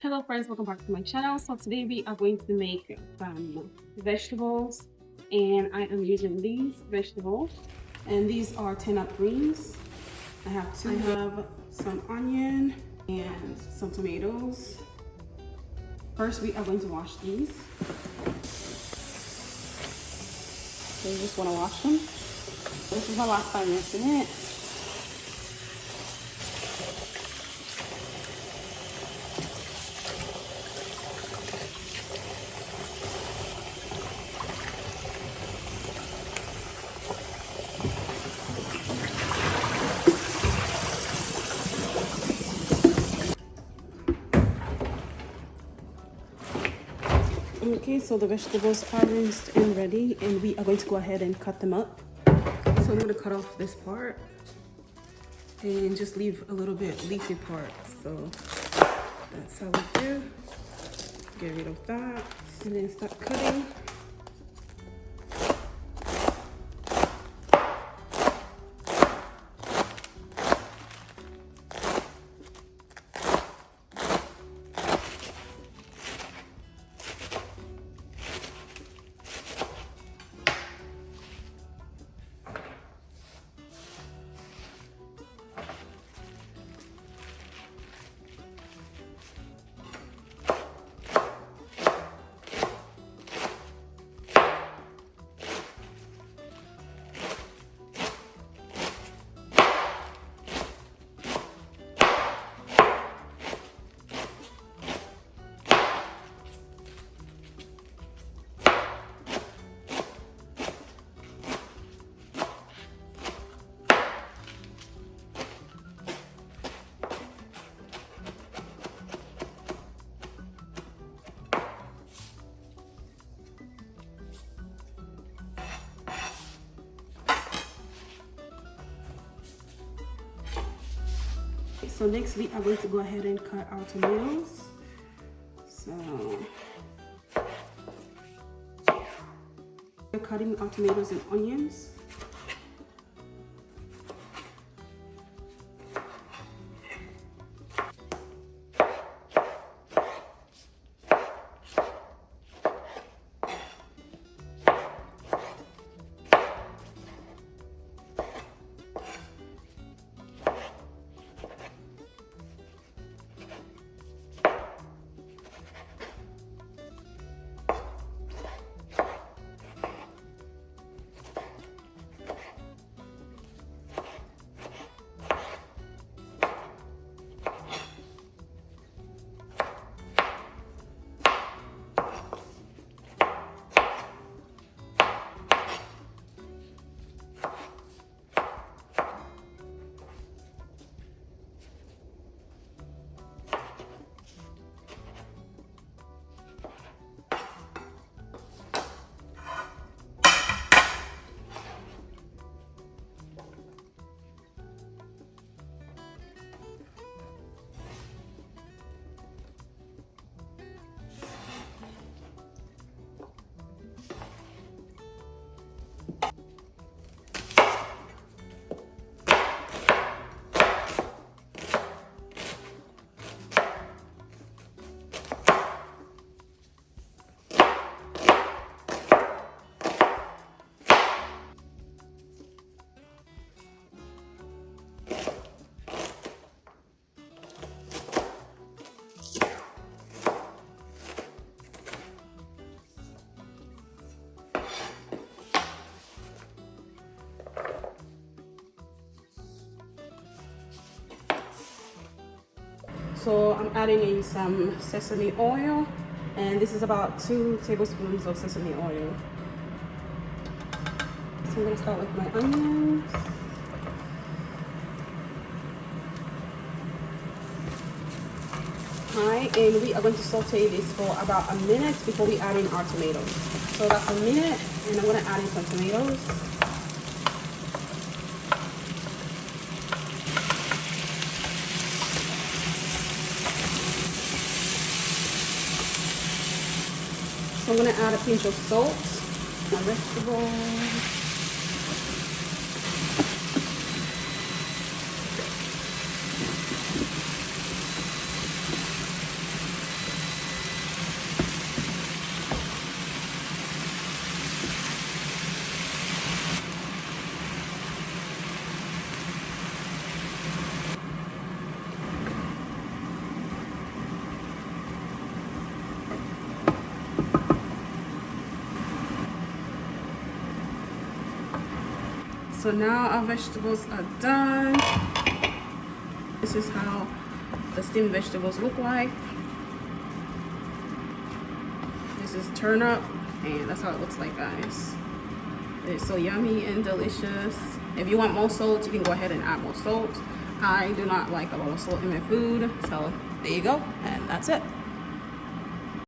Hello friends, welcome back to my channel. So today we are going to make vegetables, and I am using these vegetables, and these are turnip greens. I have some onion and some tomatoes. First we are going to wash these. So you just want to wash them. This is my last time rinsing it. Okay, so the vegetables are rinsed and ready, and we are going to go ahead and cut them up. So I'm going to cut off this part and just leave a little bit leafy part. So that's how we do. Get rid of that and then start cutting. So next we are going to go ahead and cut our tomatoes. So we're cutting our tomatoes and onions. So I'm adding in some sesame oil, and this is about 2 tablespoons of sesame oil. So I'm going to start with my onions. Hi, and we are going to saute this for about a minute before we add in our tomatoes. So that's a minute, and I'm going to add in some tomatoes. So I'm going to add a pinch of salt, my vegetables. So now our vegetables are done. This is how the steamed vegetables look like. This is turnip, and that's how it looks like, guys. It's so yummy and delicious. If you want more salt, you can go ahead and add more salt. I do not like a lot of salt in my food, so there you go, and that's it.